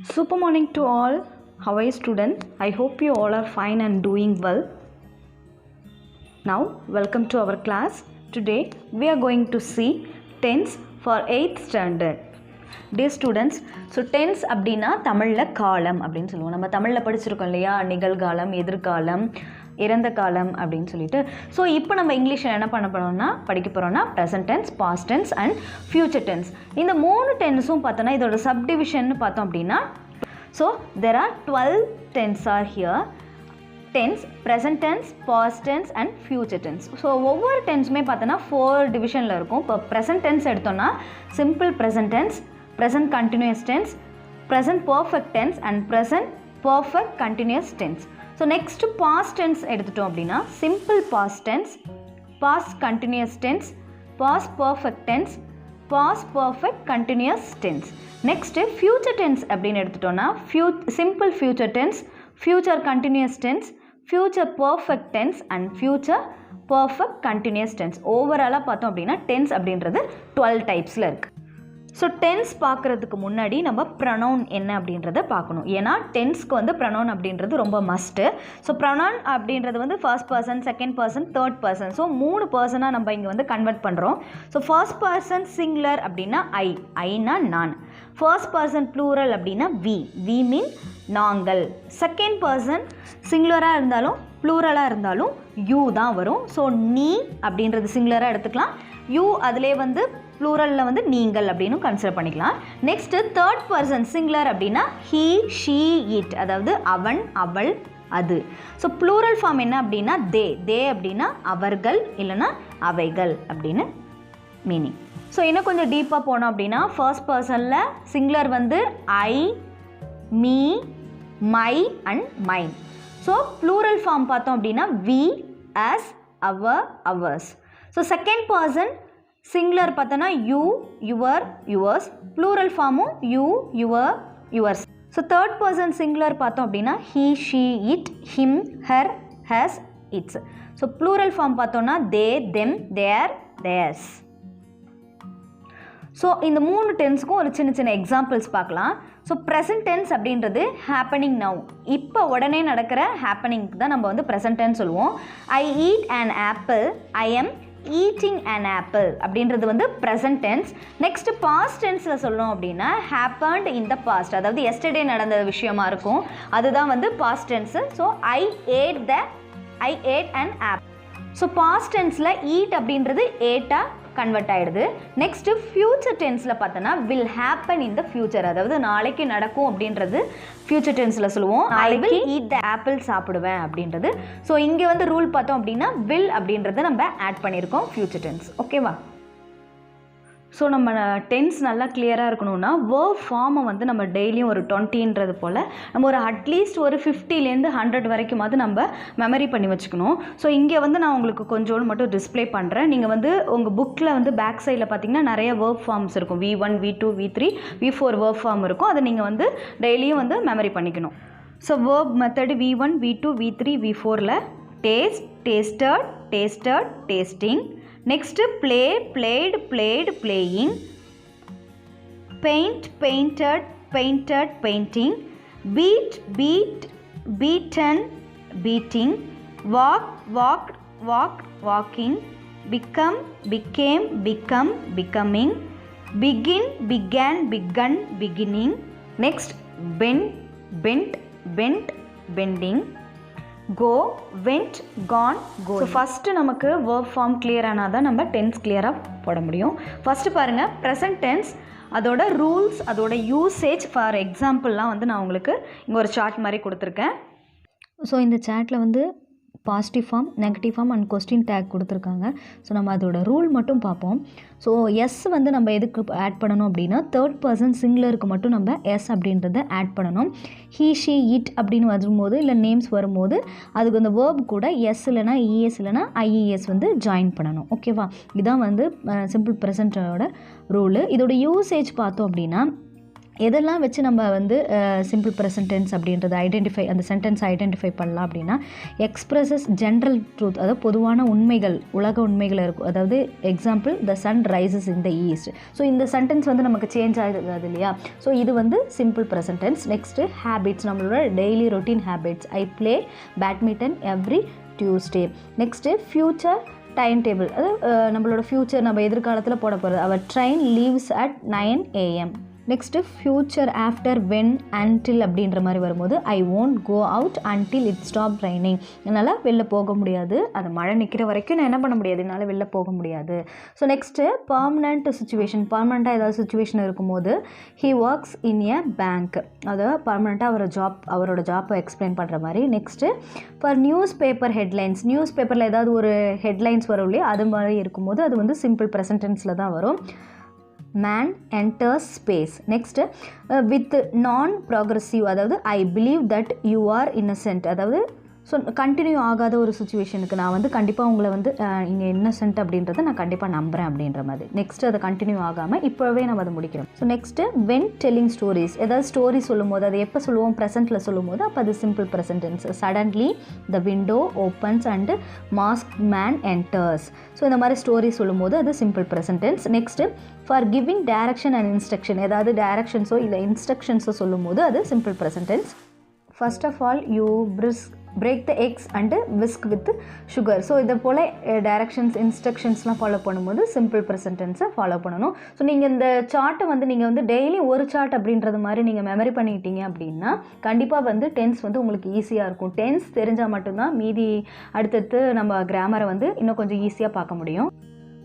Super morning to all. How are you students? I hope you all are fine and doing well. Now welcome to our class. Today we are going to see tense for 8th standard. Dear students, so tense அப்படினா தமிழ்ல காலம் அப்படினு சொல்லுவோம். நம்ம தமிழ்ல படிச்சிருக்கோம் இல்லையா, நிகழ்காலம், எதிர்காலம், இறந்த காலம் அப்படின்னு சொல்லிட்டு. ஸோ இப்போ நம்ம இங்கிலீஷில் என்ன பண்ண போகிறோம்னா படிக்க போகிறோம்னா present tense, past tense and future tense. இந்த 3 டென்ஸும் பார்த்தோன்னா இதோட சப்டிவிஷன் பார்த்தோம் அப்படின்னா, so there are 12 tense are here. Tense, present tense, past tense and future tense. So ஒவ்வொரு டென்ஸுமே பார்த்தோன்னா 4 டிவிஷனில் இருக்கும். இப்போ ப்ரெசன்ட் டென்ஸ் எடுத்தோன்னா simple present tense, present continuous tense, present perfect tense and present perfect continuous tense. So next past tense எடுத்துட்டோம் அப்படின்னா simple past tense, past continuous tense, past perfect tense, past perfect continuous tense. Next future tense அப்படின்னு எடுத்துட்டோம்னா simple future tense, future continuous tense, future perfect tense and future perfect continuous tense. ஓவராலாக பார்த்தோம் அப்படின்னா tense அப்படின்றது 12 டைப்ஸில் இருக்குது. So tense பார்க்குறதுக்கு முன்னாடி நம்ம ப்ரொனவுன் என்ன அப்படின்றத பார்க்கணும். ஏன்னா டென்ஸ்க்கு வந்து ப்ரொனவுன் அப்படின்றது ரொம்ப மஸ்ட்டு. ஸோ ப்ரொனவுன் அப்படின்றது வந்து first person, second person, third person. So 3 பர்சனாக நம்ம இங்கே வந்து கன்வெர்ட் பண்ணுறோம். ஸோ ஃபர்ஸ்ட் பர்சன் சிங்குலர் அப்படின்னா ஐனா நான். ஃபர்ஸ்ட் பர்சன் ப்ளூரல் அப்படின்னா வி மீன் நாங்கள். செகண்ட் பர்சன் சிங்குலராக இருந்தாலும் ப்ளூரலாக இருந்தாலும் யூ தான் வரும். ஸோ நீ அப்படின்றது சிங்குலராக எடுத்துக்கலாம், யூ அதிலே வந்து ப்ளூரலில் வந்து நீங்கள் அப்படின்னு கன்சிடர் பண்ணிக்கலாம். நெக்ஸ்ட்டு தேர்ட் பர்சன் சிங்குலர் அப்படின்னா ஹீ, ஷீ, இட், அதாவது அவன், அவள், அது. ஸோ ப்ளூரல் ஃபார்ம் என்ன அப்படின்னா தே அப்படின்னா அவர்கள் இல்லைன்னா அவைகள் அப்படின்னு மீனிங். ஸோ இன்னும் கொஞ்சம் டீப்பாக போனோம் அப்படின்னா ஃபர்ஸ்ட் பர்சனில் சிங்குலர் வந்து I, me, my and mine. So plural form பார்த்தோம் அப்படின்னா we, us, our, ours. So second person singular பார்த்தோன்னா யூ, யுவர், யுவர்ஸ். ப்ளூரல் ஃபார்மும் you, your, yours. So third person singular பார்த்தோம் அப்படின்னா he, she, it, him, her, his, its. So plural form பார்த்தோன்னா they, them, their, theirs. So இந்த 3 டென்ஸ்க்கும் ஒரு சின்ன சின்ன எக்ஸாம்பிள்ஸ் பார்க்கலாம். ஸோ ப்ரெசன்ட் டென்ஸ் அப்படின்றது ஹேப்பனிங் நவ், இப்போ உடனே நடக்கிற ஹேப்பனிங்க்கு தான் நம்ம வந்து ப்ரெசன்ட் டென்ஸ் சொல்லுவோம். I eat an apple, I am eating an apple அப்படின்றது வந்து ப்ரெசன்ட் டென்ஸ். நெக்ஸ்ட் பாஸ்ட் டென்ஸில் சொல்லணும் அப்படின்னா ஹேப்பன்ட் இன் த பாஸ்ட், அதாவது எஸ்டர்டே நடந்த விஷயமா இருக்கும், அதுதான் வந்து past tense. So I ate an apple. So past டென்ஸில் ஈட் அப்படின்றது ஏட்டா கன்வெர்ட் ஆகிடுது. நெக்ஸ்ட்டு ஃபியூச்சர் டென்ஸில் பார்த்தோன்னா will happen in the future, அதாவது நாளைக்கு நடக்கும் அப்படின்றது ஃபியூச்சர் டென்ஸில் சொல்லுவோம். I will eat the apple சாப்பிடுவேன் அப்படின்றது. ஸோ இங்கே வந்து ரூல் பார்த்தோம் அப்படின்னா வில் அப்படின்றத நம்ம ஆட் பண்ணியிருக்கோம் ஃபியூச்சர் டென்ஸ். ஓகேவா? ஸோ நம்ம டென்ஸ் நல்லா கிளியராக இருக்கணும்னா வேர்ப் ஃபார்மை வந்து நம்ம டெய்லியும் ஒரு 20ன்றது போல் நம்ம ஒரு அட்லீஸ்ட் ஒரு 50லேருந்து 100 வரைக்குமாவது நம்ம மெமரி பண்ணி வச்சுக்கணும். ஸோ இங்கே வந்து நான் உங்களுக்கு கொஞ்சோடு மட்டும் டிஸ்பிளே பண்ணுறேன். நீங்கள் வந்து உங்கள் புக்கில் வந்து பேக் சைடில் பார்த்தீங்கன்னா நிறைய வேர்ப் ஃபார்ம்ஸ் இருக்கும். V1, V2, V3, V4 verb form இருக்கும். அதை நீங்கள் வந்து டெய்லியும் வந்து மெமரி பண்ணிக்கணும். So verb method V1, V2, V3, V4ல் taste, tasted, tasted, tasting. Next play, played, played, playing. Paint, painted, painted, painting. Beat, beat, beaten, beating. Walk, walked, walked, walking. Become, became, become, becoming. Begin, began, begun, beginning. Next bend, bent, bent, bending. Go, went, gone, go. So first நமக்கு verb form clear ஆனால் தான் நம்ம tense கிளியராக போட முடியும். First பாருங்கள் present tense, அதோட rules, அதோட யூசேஜ். ஃபார் எக்ஸாம்பிள்லாம் வந்து நான் உங்களுக்கு இங்கே ஒரு சார்ட் மாதிரி கொடுத்துருக்கேன். ஸோ இந்த சார்ட்டில் வந்து positive form, negative form and question tag கொடுத்துருக்காங்க. ஸோ நம்ம அதோட ரூல் மட்டும் பார்ப்போம். ஸோ எஸ் வந்து நம்ம எதுக்கு ஆட் பண்ணணும் அப்படின்னா தேர்ட் பர்சன் சிங்குலருக்கு மட்டும் நம்ம எஸ் அப்படின்றத ஆட் பண்ணணும். ஹீ, ஷீ, இட் அப்படின்னு வரும்போது இல்லை நேம்ஸ் வரும்போது அதுக்கு அந்த வேர்ப் கூட எஸ் இல்லைனா இஎஸ் இல்லைனா ஐஇஎஸ் வந்து ஜாயின் பண்ணணும். ஓகேவா? இதுதான் வந்து சிம்பிள் ப்ரெசண்ட்டோட ரூலு. இதோட யூசேஜ் பார்த்தோம் அப்படின்னா எதெல்லாம் வச்சு நம்ம வந்து சிம்பிள் ப்ரெசன்ட் டென்ஸ் அப்படின்றத அந்த சென்டென்ஸ் ஐடென்டிஃபை பண்ணலாம் அப்படின்னா எக்ஸ்பிரஸஸ் ஜென்ரல் ட்ரூத், அதாவது பொதுவான உண்மைகள், உலக உண்மைகள் இருக்கும். அதாவது example, the sun rises in the east. So இந்த சென்டென்ஸ் வந்து நமக்கு சேஞ்ச் ஆகிருக்காது இல்லையா? ஸோ இது வந்து simple present tense. Next habits, நம்மளோட daily routine habits. I play badminton every Tuesday. Next future time table, அதாவது நம்மளோட ஃப்யூச்சர், நம்ம எதிர்காலத்தில் போட போகிறது. Our train leaves at 9 AM. Next future after when until அப்படின்ற மாதிரி வரும்போது I won't go out until it stop raining. என்னால் வெளில போக முடியாது, அது மழை நிற்கிற வரைக்கும் நான் என்ன பண்ண முடியாது, என்னால் வெளில போக முடியாது. ஸோ நெக்ஸ்ட்டு பர்மனெண்ட் சுச்சுவேஷன், பர்மனெண்ட்டாக ஏதாவது சுச்சுவேஷன் இருக்கும்போது he works in a bank, அதாவது பர்மனெண்ட்டாக அவரோட ஜாப்பை எக்ஸ்பிளைன் பண்ணுற மாதிரி. Next for news paper headlines, news பேப்பரில் ஏதாவது ஒரு ஹெட்லைன்ஸ் வரும் இல்லையா, அது மாதிரி இருக்கும்போது அது வந்து சிம்பிள் ப்ரெசன்ட் டென்ஸில் தான் வரும். man enters space. next with non progressive, அதாவது I believe that you are innocent, அதாவது ஸோ கண்டினியூ ஆகாத ஒரு சுச்சுவேஷனுக்கு நான் வந்து கண்டிப்பாக உங்களை வந்து இங்கே இன்னசென்ட் அப்படின்றத நான் கண்டிப்பாக நம்புகிறேன் அப்படின்ற மாதிரி. நெக்ஸ்ட்டு அதை கண்டினியூ ஆகாமல் இப்போவே நம்ம அதை முடிக்கிறோம். So next when telling stories, ஏதாவது ஸ்டோரி சொல்லும் போது அதை எப்போ சொல்லுவோம், ப்ரெசென்ட்டில் சொல்லும் போது அப்போ அது simple present tense. Suddenly the window opens and mask man enters. So இந்த மாதிரி ஸ்டோரி சொல்லும் போது அது simple present tense. Next for giving direction and instruction, ஏதாவது டைரக்ஷன்ஸோ இல்லை இன்ஸ்ட்ரக்ஷன்ஸோ சொல்லும் போது அது simple present tense. First of all you break the eggs and whisk with sugar. So இதை போல் டைரக்ஷன்ஸ் இன்ஸ்ட்ரக்ஷன்ஸ்லாம் ஃபாலோ பண்ணும்போது சிம்பிள் ப்ரெசென்ட் டென்ஸை ஃபாலோ பண்ணணும். ஸோ நீங்கள் இந்த சார்ட்டை வந்து நீங்கள் வந்து டெய்லி ஒரு சார்ட் அப்படின்றது மாதிரி நீங்கள் மெமரி பண்ணிக்கிட்டீங்க அப்படின்னா கண்டிப்பாக வந்து டென்ஸ் வந்து உங்களுக்கு ஈஸியாக இருக்கும். டென்ஸ் தெரிஞ்சால் மட்டும்தான் மீதி அடுத்தடுத்து நம்ம கிராமரை வந்து இன்னும் கொஞ்சம் ஈஸியாக பார்க்க முடியும்.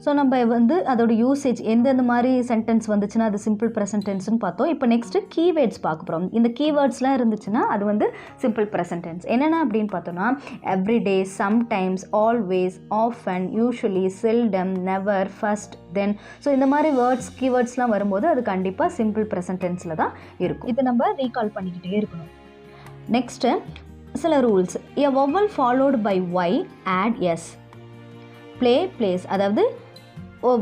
ஸோ நம்ம வந்து அதோட யூசேஜ் எந்தெந்த மாதிரி சென்டென்ஸ் வந்துச்சுன்னா அது சிம்பிள் ப்ரெசென்ட் டென்ஸ்னு பார்த்தோம். இப்போ நெக்ஸ்ட்டு கீவேர்ட்ஸ் பார்க்க போகிறோம். இந்த கீவேர்ட்ஸ்லாம் இருந்துச்சுன்னா அது வந்து சிம்பிள் ப்ரெசென்ட் டென்ஸ். என்னென்ன அப்படின்னு பார்த்தோன்னா everyday, sometimes, always, often, usually, seldom, never, first, then. So இந்த மாதிரி கீவேர்ட்ஸ்லாம் வரும்போது அது கண்டிப்பாக சிம்பிள் ப்ரெசென்ட் டென்ஸில் தான் இருக்கும். இதை நம்ம ரீகால் பண்ணிக்கிட்டே இருக்கணும். நெக்ஸ்ட்டு சில rules. A vowel followed by y add s. Play, plays, அதாவது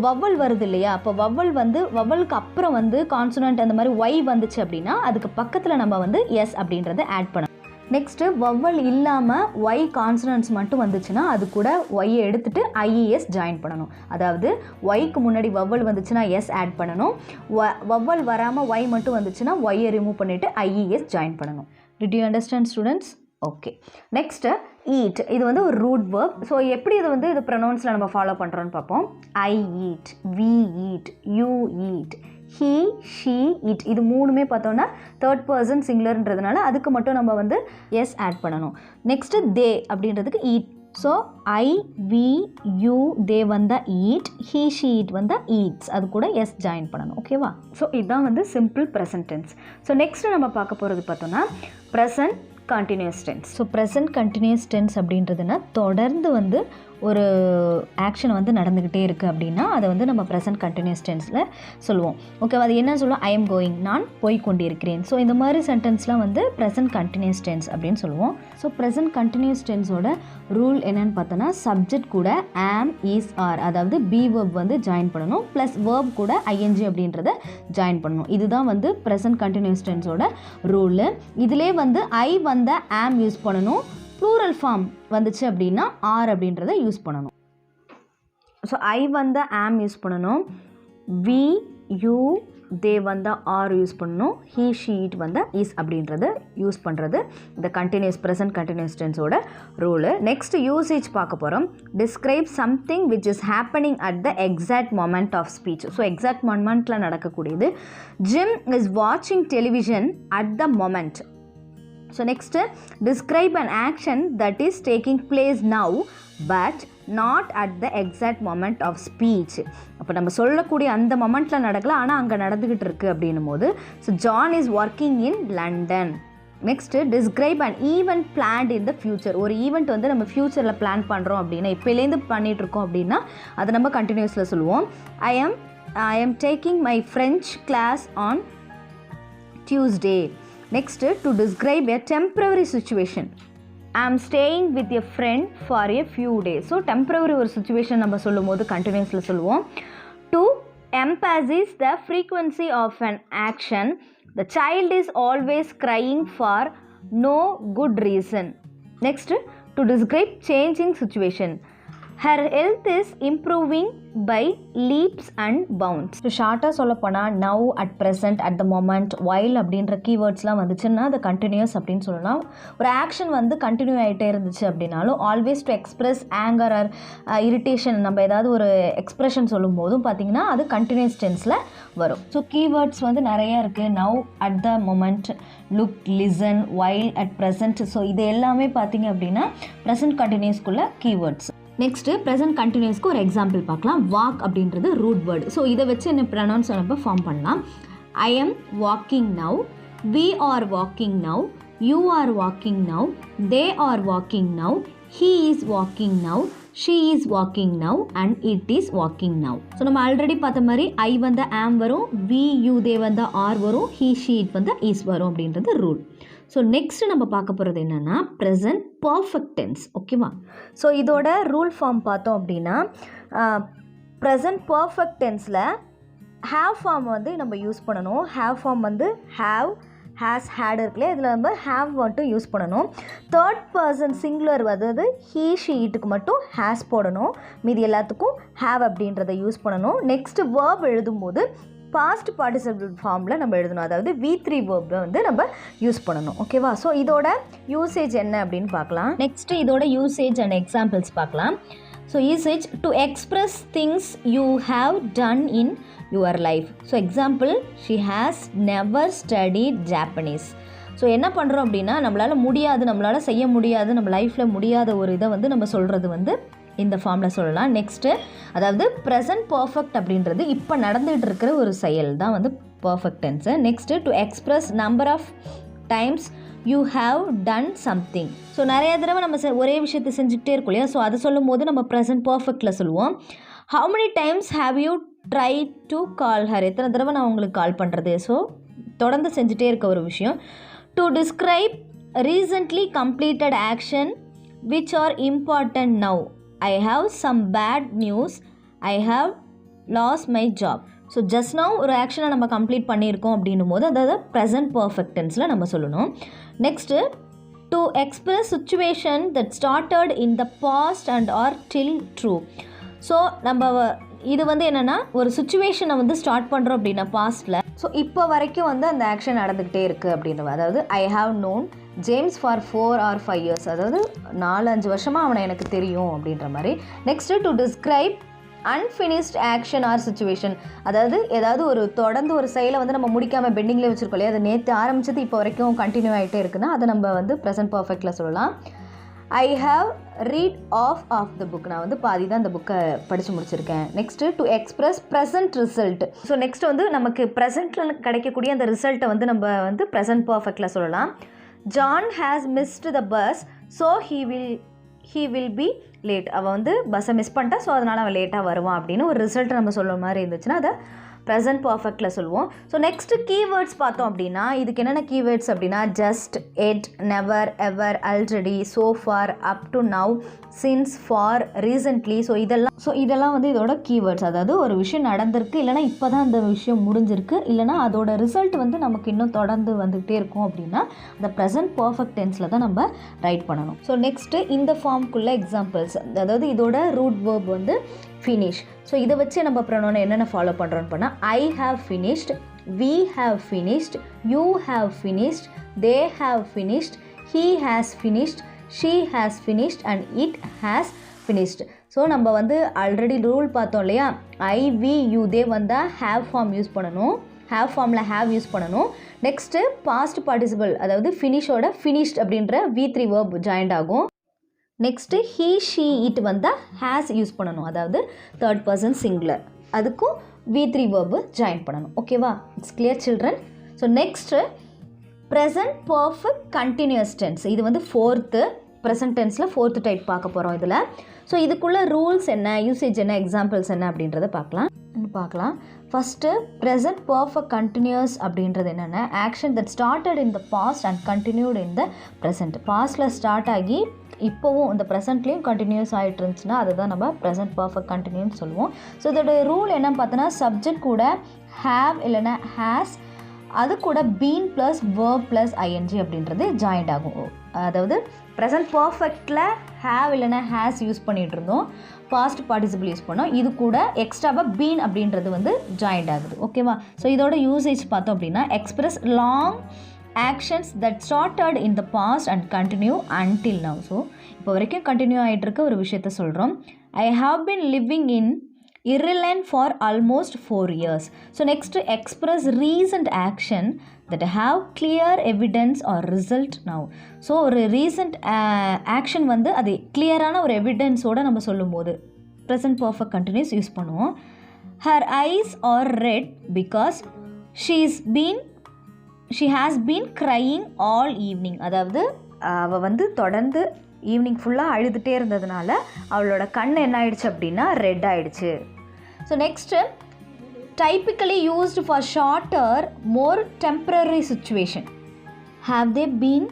வவல் வருது இல்லையா, அப்போ வவலுக்கு அப்புறம் வந்து கான்சனன்ட் அந்த மாதிரி ஒய் வந்துச்சு அப்படின்னா அதுக்கு பக்கத்தில் நம்ம வந்து எஸ் அப்படின்றத ஆட் பண்ணணும். நெக்ஸ்ட்டு வவல் இல்லாமல் ஒய் கான்சனன்ட்ஸ் மட்டும் வந்துச்சுன்னா அது கூட ஒய்யை எடுத்துகிட்டு ஐஇஎஸ் ஜாயின் பண்ணணும். அதாவது ஒய்க்கு முன்னாடி வவல் வந்துச்சுன்னா எஸ் ஆட் பண்ணணும், வவல் வராமல் ஒய் மட்டும் வந்துச்சுன்னா ஒய்யை ரிமூவ் பண்ணிவிட்டு ஐஇஎஸ் ஜாயின் பண்ணணும். Did you understand students? Okay. Next eat, இது வந்து ஒரு ரூட் வேர்ப். ஸோ எப்படி இது ப்ரொனவுன்ஸில் நம்ம ஃபாலோ பண்ணுறோன்னு பார்ப்போம். I eat, we eat, you eat, he, she eat. இது மூணுமே பார்த்தோன்னா தேர்ட் பர்சன் சிங்குலர்ன்றதுனால அதுக்கு மட்டும் நம்ம வந்து எஸ் ஆட் பண்ணணும். நெக்ஸ்ட்டு தே அப்படின்றதுக்கு eat. So I, we, you, they வந்தால் ஈட், ஹீ, ஷீ ஈட் வந்தால் ஈட்ஸ், அது கூட எஸ் ஜாயின் பண்ணணும். ஓகேவா? ஸோ இதுதான் வந்து simple present tense. So next நம்ம பார்க்க போகிறது பார்த்தோன்னா present continuous tense. So present continuous tense அப்படின்றதுனா தொடர்ந்து வந்து ஒரு ஆக்ஷன் வந்து நடந்துக்கிட்டே இருக்குது அப்படின்னா அதை வந்து நம்ம ப்ரெசென்ட் கண்டினியூஸ் டென்ஸில் சொல்லுவோம். ஓகேவா? அது என்ன சொல்லுவோம்? ஐ எம் கோயிங், நான் போய் கொண்டிருக்கிறேன். ஸோ இந்த மாதிரி சென்டென்ஸ்லாம் வந்து ப்ரெசென்ட் கண்டினியூஸ் டென்ஸ் அப்படின்னு சொல்லுவோம். ஸோ ப்ரெசென்ட் கண்டினியூஸ் டென்ஸோட ரூல் என்னென்னு பார்த்தோன்னா சப்ஜெக்ட் கூட ஆம், இஸ், ஆர், அதாவது பி வேர்ப் வந்து ஜாயின் பண்ணணும், ப்ளஸ் வேர்ப் கூட ஐஎன்ஜி அப்படின்றத ஜாயின் பண்ணணும். இதுதான் வந்து ப்ரெசென்ட் கண்டினியூஸ் டென்ஸோட ரூலு. இதிலே வந்து ஐ வந்த ஆம் யூஸ் பண்ணணும், ப்ளூரல் ஃபார்ம் வந்துச்சு அப்படின்னா ஆர் அப்படின்றத யூஸ் பண்ணணும். ஸோ ஐ வந்த ஆம் யூஸ் பண்ணணும், வி, யூ, தே வந்தால் ஆர் யூஸ் பண்ணணும், ஹீ, ஷீ, இட் வந்தால் இஸ் அப்படின்றத யூஸ் பண்ணுறது இந்த ப்ரெசென்ட் கண்டினியூஸ் டென்ஸோட ரூலு. நெக்ஸ்ட் யூசேஜ் பார்க்க போகிறோம். Describe something which is happening at the exact moment of speech. So exact மொமெண்ட்டில் நடக்கக்கூடியது. ஜிம் இஸ் வாட்சிங் television at the moment. So next, describe an action that is taking place now but not at the exact moment of speech. அப்போ நம்ம சொல்லக்கூடிய அந்த மொமெண்ட்டில் நடக்கல, ஆனால் அங்கே நடந்துக்கிட்டு இருக்குது அப்படின்னும் போது so John is working in London. Next describe and event plant in the future. ஒரு ஈவெண்ட் வந்து நம்ம ஃப்யூச்சரில் பிளான் பண்ணுறோம் அப்படின்னா இப்போலேருந்து பண்ணிகிட்ருக்கோம் அப்படின்னா அதை நம்ம கண்டினியூஸில் சொல்லுவோம். I am taking my French class on Tuesday. Next, to describe a temporary situation. I am staying with a friend for a few days. So, temporary ஒரு situation நம்ம சொல்லும் போது continuously சொல்லுவோம். To emphasis the frequency of an action. The child is always crying for no good reason. Next, to describe changing situation. Her health is improving by leaps and bounds. So ஷார்ட்டாக சொல்ல போனால் now, at present, at the moment, while அப்படின்ற கீவேர்ட்ஸ்லாம் வந்துச்சுன்னா அது continuous அப்படின்னு சொல்லலாம். ஒரு action வந்து கண்டினியூ ஆகிட்டே இருந்துச்சு அப்படின்னாலும் always to express anger or irritation, நம்ம ஏதாவது ஒரு எக்ஸ்ப்ரெஷன் சொல்லும் போதும் பார்த்திங்கன்னா அது கண்டினியூஸ் டென்ஸில் வரும். ஸோ கீவேர்ட்ஸ் வந்து நிறையா இருக்குது. Now, at the moment, look, listen, while, at present. So இது எல்லாமே பார்த்திங்க அப்படின்னா ப்ரெசென்ட் கண்டினியூஸ்க்குள்ள கீவேர்ட்ஸ். நெக்ஸ்ட்டு ப்ரெசென்ட் கண்டினியூஸ்க்கு ஒரு எக்ஸாம்பிள் பார்க்கலாம். வாக் அப்படின்றது ரூட் வேர்டு. ஸோ இதை வச்சு என்ன ப்ரனவுன்ஸ் நம்ம ஃபார்ம் பண்ணலாம். I am walking now, we are walking now, you are walking now, they are walking now, he is walking now, she is walking now and it is walking now. So நம்ம already பார்த்த மாதிரி ஐ வந்து ஆம் வரும், we you தே வந்து R வரும், he she it வந்து is வரும் அப்படின்றது ரூல். ஸோ நெக்ஸ்ட் நம்ம பார்க்க போகிறது என்னென்னா ப்ரெசன்ட் பர்ஃபெக்ட் டென்ஸ். ஓகேவா? ஸோ இதோட ரூல் ஃபார்ம் பார்த்தோம் அப்படின்னா ப்ரெசன்ட் பர்ஃபெக்ட் டென்ஸில் ஹேவ் ஃபார்ம் வந்து நம்ம யூஸ் பண்ணணும். ஹேவ் ஃபார்ம் வந்து ஹேவ், ஹேஸ், ஹேட் இருக்குல்லையே, இதில் நம்ம ஹேவ் மட்டும் யூஸ் பண்ணணும். தேர்ட் பர்சன் சிங்குலர் அதாவது ஹீ ஷீ இட்டுக்கு மட்டும் ஹேஸ் போடணும், மீதி எல்லாத்துக்கும் ஹேவ் அப்படின்றத யூஸ் பண்ணணும். நெக்ஸ்ட்டு வேர்ப் எழுதும்போது பாஸ்ட் பார்ட்டிசிபிள் ஃபார்மில் நம்ம எழுதணும், அதாவது V3 வேர்பை வந்து நம்ம யூஸ் பண்ணணும். ஓகேவா? ஸோ இதோட யூசேஜ் என்ன அப்படின்னு பார்க்கலாம். நெக்ஸ்ட்டு இதோட யூசேஜ் அண்ட் எக்ஸாம்பிள்ஸ் பார்க்கலாம். So usage to express things you have done in your life. So example, she has never studied Japanese. So என்ன பண்ணுறோம் அப்படின்னா நம்மளால் செய்ய முடியாது, நம்ம லைஃப்பில் முடியாத ஒரு இதை வந்து நம்ம சொல்கிறது வந்து இந்த ஃபார்மில் சொல்லலாம். நெக்ஸ்ட்டு அதாவது ப்ரெசன்ட் பர்ஃபெக்ட் அப்படின்றது இப்போ நடந்துகிட்டு இருக்கிற ஒரு செயல் தான் வந்து perfect tense. Next to express number of times you have done something. So நிறைய தடவை நம்ம ஒரே விஷயத்தை செஞ்சுக்கிட்டே இருக்கோம் இல்லையா? ஸோ அதை சொல்லும் போது நம்ம ப்ரெசன்ட் பர்ஃபெக்டில் சொல்லுவோம். How many times have you try to call her? எத்தனை தடவை நான் உங்களுக்கு கால் பண்ணுறது? ஸோ தொடர்ந்து செஞ்சுட்டே இருக்க ஒரு விஷயம். To describe recently completed action which are important now. I have some bad news. I have lost my job. So just now ஒரு ஆக்ஷனை நம்ம கம்ப்ளீட் பண்ணியிருக்கோம் அப்படின்னும் போது அதாவது ப்ரெசன்ட் பர்ஃபெக்ட் டென்ஸில் நம்ம சொல்லணும். Next to express situation that started in the past and are still true. So நம்ம இது வந்து என்னென்னா ஒரு சுச்சுவேஷனை வந்து ஸ்டார்ட் பண்ணுறோம் அப்படின்னா பாஸ்ட்டில், ஸோ இப்போ வரைக்கும் வந்து அந்த ஆக்ஷன் நடந்துக்கிட்டே இருக்குது அப்படின்னு. அதாவது I have known James for 4 or 5 years, அதாவது 4-5 வருஷமாக அவனை எனக்கு தெரியும் அப்படின்ற மாதிரி. Next to describe unfinished action or situation, அதாவது ஏதாவது ஒரு தொடர்ந்து ஒரு செயலை வந்து நம்ம முடிக்காமல் பெண்டிங்லேயே வச்சுருக்கோம் இல்லையா, அது நேற்று ஆரம்பிச்சது இப்போ வரைக்கும் கண்டினியூ ஆகிட்டே இருக்குன்னா அதை நம்ம வந்து ப்ரெசன்ட் பர்ஃபெக்டில் சொல்லலாம். I have read half the book, நான் வந்து பாதி தான் இந்த புக்கை படித்து முடிச்சிருக்கேன். Next to express present result. So next வந்து நமக்கு ப்ரெசென்ட்டில் கிடைக்கக்கூடிய அந்த ரிசல்ட்டை வந்து நம்ம வந்து ப்ரெசன்ட் பர்ஃபெக்டில் சொல்லலாம். John has missed the bus, so he will be late. அவன் வந்து பஸ்ஸை மிஸ் பண்ணிட்டா, ஸோ அதனால் அவன் லேட்டாக வருவான் அப்படின்னு ஒரு ரிசல்ட்டை நம்ம சொல்கிற மாதிரி இருந்துச்சுன்னா அதை ப்ரெசன்ட் பர்ஃபெக்டில் சொல்லுவோம். ஸோ நெக்ஸ்ட்டு கீவேர்ட்ஸ் பார்த்தோம் அப்படின்னா இதுக்கு என்னென்ன கீவேர்ட்ஸ் அப்படின்னா just, yet, never, ever, already, so far, up to now, since, for, recently. So இதெல்லாம் வந்து இதோட கீவேர்ட்ஸ். அதாவது ஒரு விஷயம் நடந்திருக்கு, இல்லைனா இப்போ தான் அந்த விஷயம் முடிஞ்சிருக்கு, இல்லைனா அதோட ரிசல்ட் வந்து நமக்கு இன்னும் தொடர்ந்து வந்துகிட்டே இருக்கும் அப்படின்னா அந்த ப்ரெசன்ட் பர்ஃபெக்ட் டென்ஸில் தான் நம்ம ரைட் பண்ணணும். ஸோ நெக்ஸ்ட்டு இந்த ஃபார்முக்குள்ள எக்ஸாம்பிள்ஸ், அதாவது இதோட ரூட் வேர்ப் வந்து ஃபினிஷ். ஸோ இதை வச்சு நம்ம ப்ரொனவுன் என்னென்ன ஃபாலோ பண்ணுறோன்னு பண்ணால் I have finished, we have finished, you have finished, they have finished, he has finished, she has finished and it has finished. So நம்ம வந்து ஆல்ரெடி ரூல் பார்த்தோம் இல்லையா, ஐ, வி, யூ, தே வந்தால் ஹேவ் ஃபார்ம் யூஸ் பண்ணணும், have ஃபார்மில் have use பண்ணணும். Next past participle, அதாவது ஃபினிஷோட finished அப்படின்ற V3 வேர்ப் ஜாயிண்ட் ஆகும். நெக்ஸ்ட்டு ஹீ, ஷீ, இட் வந்தால் ஹேஸ் யூஸ் பண்ணணும், அதாவது தேர்ட் பர்சன் சிங்குலர், அதுக்கும் V3 வேர்பு ஜாயின் பண்ணணும். ஓகேவா? It's clear children? So next present perfect continuous tense, இது வந்து ஃபோர்த்து ப்ரெசன்ட் டென்ஸில் ஃபோர்த்து டைப் பார்க்க போகிறோம் இதில். ஸோ இதுக்குள்ளே ரூல்ஸ் என்ன, யூசேஜ் என்ன, எக்ஸாம்பிள்ஸ் என்ன அப்படின்றத பார்க்கலாம். அப்படின்னு பார்க்கலாம். ஃபஸ்ட்டு ப்ரெசன்ட் பர்ஃபெக்ட் கண்டினியூஸ் அப்படின்றது என்னென்னா action that started in the past and continued in the present. பாஸ்ட்டில் ஸ்டார்ட் ஆகி இப்போவும் இந்த ப்ரெசென்ட்லேயும் கண்டினியூஸ் ஆகிட்டு இருந்துச்சுன்னா அதுதான் நம்ம ப்ரெசன்ட் பர்ஃபெக்ட் கண்டினியூன்னு சொல்லுவோம். ஸோ இதோட ரூல் என்னன்னு பார்த்தோன்னா சப்ஜெக்ட் கூட ஹேவ் இல்லைன்னா ஹேஸ், அது கூட been plus verb plus ING அப்படின்றது ஜாயிண்ட் ஆகும். அதாவது ப்ரெசன்ட் பர்ஃபெக்டில் ஹேவ் இல்லைன்னா ஹேஸ் யூஸ் பண்ணிகிட்டு இருந்தோம், பாஸ்ட் பார்ட்டிசிபிள் யூஸ் பண்ணோம், இது கூட எக்ஸ்ட்ராவாக பீன் அப்படின்றது வந்து ஜாயிண்ட் ஆகுது. ஓகேவா? ஸோ இதோட யூசேஜ் பார்த்தோம் அப்படின்னா express long actions that started in the past and continue until now. So இப்போ வரைக்கும் கண்டினியூ ஆகிட்டு இருக்க ஒரு விஷயத்த சொல்கிறோம். I have been living in irrelevant for almost 4 years. So next, express recent action that have clear evidence or result now. So ஒரு recent action வந்து அது கிளியரான ஒரு எவிடன்ஸோடு நம்ம சொல்லும் போது present perfect continuous யூஸ் பண்ணுவோம். Her eyes are red because she has been crying all evening. அதாவது அவள் வந்து தொடர்ந்து ஈவினிங் ஃபுல்லாக அழுதுகிட்டே இருந்ததுனால அவளோட கண் என்ன ஆயிடுச்சு அப்படின்னா ரெட் ஆகிடுச்சு. So next typically used for shorter more temporary situation. Have they been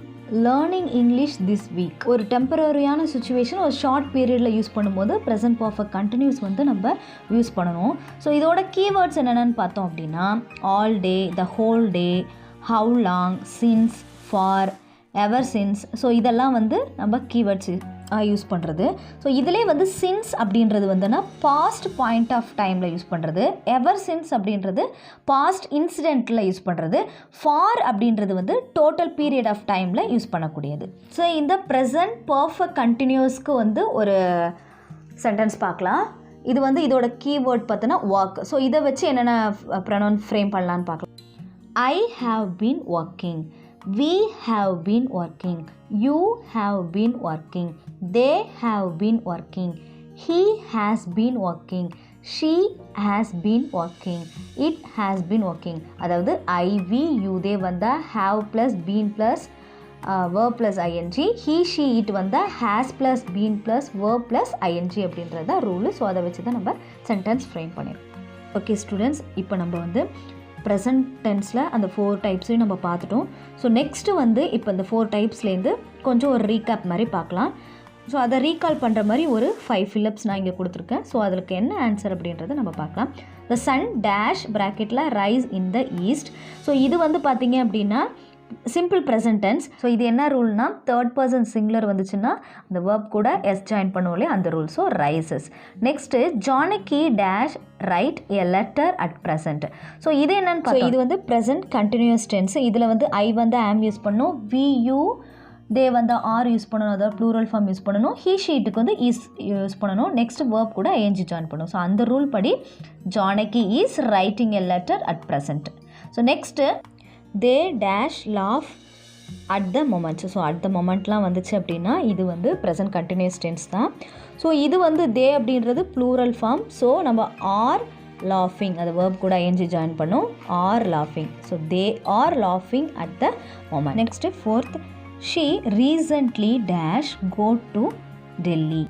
learning English this week. ஒரு டெம்பரரியான சுச்சுவேஷன் ஒரு ஷார்ட் பீரியடில் யூஸ் பண்ணும்போது ப்ரெசன்ட் பர்ஃபெக்ட் கண்டினியூஸ் வந்து நம்ம யூஸ் பண்ணணும். ஸோ இதோட கீவேர்ட்ஸ் என்னென்னு பார்த்தோம் அப்படின்னா all day, the whole day, how long, since, for, ever since. So இதெல்லாம் வந்து நம்ம கீவேர்ட்ஸ் யூஸ் பண்ணுறது. ஸோ இதிலே வந்து சின்ஸ் அப்படின்றது வந்துன்னா பாஸ்ட் பாயிண்ட் ஆஃப் டைமில் யூஸ் பண்ணுறது, எவர் சின்ஸ் அப்படின்றது பாஸ்ட் இன்சிடெண்ட்டில் யூஸ் பண்ணுறது, ஃபார் அப்படின்றது வந்து டோட்டல் பீரியட் ஆஃப் டைமில் யூஸ் பண்ணக்கூடியது. ஸோ இந்த ப்ரெசன்ட் பர்ஃபெக்ட் கண்டினியூஸ்க்கு வந்து ஒரு சென்டென்ஸ் பார்க்கலாம். இது வந்து இதோட கீவேர்ட் பார்த்தோன்னா ஒர்க். ஸோ இதை வச்சு என்னென்ன ப்ரொனவுன் ஃப்ரேம் பண்ணலான்னு பார்க்கலாம். I have been working, we have been working, you have been working, they have been working, he has been working, she has been working, it has been working. அதாவது I, we, you, they வந்தா have plus been plus verb plus ing, he, she, it வந்தா has plus been plus verb plus ing அப்படின்றத rule. So அதை வச்சு தான் நம்ம sentence frame பண்ணிடுறோம். Okay students, இப்போ நம்ம வந்து ப்ரெசன்ட் டென்ஸில் அந்த 4 டைப்ஸையும் நம்ம பார்த்துட்டோம். ஸோ நெக்ஸ்ட்டு வந்து இப்போ இந்த 4 டைப்ஸ்லேருந்து கொஞ்சம் ஒரு ரீகேப் மாதிரி பார்க்கலாம். ஸோ அதை ரீகால் பண்ணுற மாதிரி ஒரு 5 ஃபில்லப்ஸ் நான் இங்கே கொடுத்துருக்கேன். ஸோ அதுக்கு என்ன ஆன்சர் அப்படின்றத நம்ம பார்க்கலாம். த சன் டேஷ் ப்ராக்கெட்டில் rice in the east. So இது வந்து பார்த்தீங்க அப்படின்னா சிம்பிள் ப்ரெசன்ட் டென்ஸ். ஸோ இது என்ன ரூல்னா தேர்ட் பர்சன் சிங்குலர் வந்துச்சுன்னா அந்த வேர்ப் கூட எஸ் ஜாயின் பண்ணுவோம் அந்த rule. So rises. Next Janaki dash write a letter at present. So இது என்னன்னு பார்த்தோம், இது வந்து ப்ரெசன்ட் கண்டினியூஸ் டென்ஸ். இதில் வந்து ஐ வந்து ஆம் யூஸ் பண்ணணும், வி, யூ, தே வந்து ஆர் யூஸ் பண்ணணும், அதாவது ப்ளூரல் ஃபார்ம் யூஸ் பண்ணணும், ஹீ, ஷீட்டுக்கு வந்து இஸ் யூஸ் பண்ணணும், நெக்ஸ்ட் வேர்ப் கூட ஏஎன்ஜி ஜாயின் பண்ணணும். ஸோ அந்த ரூல் படி Janaki is writing a letter at present. So next they dash laugh at the moment. So at the மொமெண்ட்லாம் வந்துச்சு அப்படின்னா இது வந்து ப்ரெசன்ட் கண்டினியூஸ் டென்ஸ் தான். ஸோ இது வந்து தே அப்படின்றது ப்ளூரல் ஃபார்ம். ஸோ நம்ம ஆர் லாஃபிங், அது வேர்ப் கூட ஐஎன்ஜி ஜாயின் பண்ணும், ஆர் லாஃபிங். ஸோ தே ஆர் லாஃபிங் at the moment. Next fourth, she recently dash go to Delhi.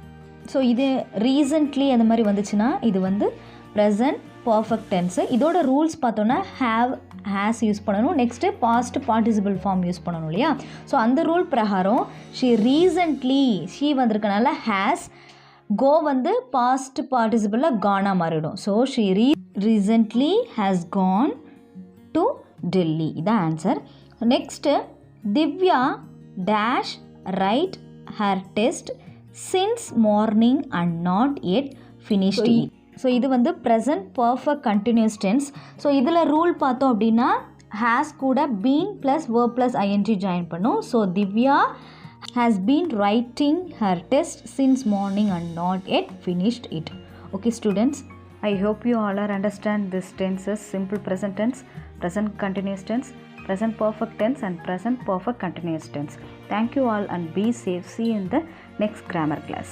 So இது ரீசன்ட்லி அந்த மாதிரி வந்துச்சுன்னா இது வந்து ப்ரெசன்ட் பர்ஃபெக்ட் டென்ஸு. இதோட ரூல்ஸ் பார்த்தோன்னா ஹேவ், ஹேஸ் யூஸ் பண்ணணும், next past participle form use பண்ணணும் இல்லையா. ஸோ அந்த ரூல் பிரகாரம் ஷீ ரீசன்ட்லி, ஷீ வந்திருக்கனால ஹேஸ், கோ வந்து பாஸ்ட் பார்ட்டிசிபிளில் கானா மாறிடும். So she recently has gone to Delhi. இதான் answer. Next Divya dash write her test since morning and not yet finished. So இது வந்து present perfect continuous tense. So இதில் rule பார்த்தோம் அப்படின்னா ஹேஸ் கூட been plus verb plus ING join பண்ணும். So Divya has been writing her test since morning and not yet finished it. Okay students, I hope you all are understand this tenses: simple present tense, present continuous tense, present perfect tense and present perfect continuous tense. Thank you all and be safe. See you in the next grammar class.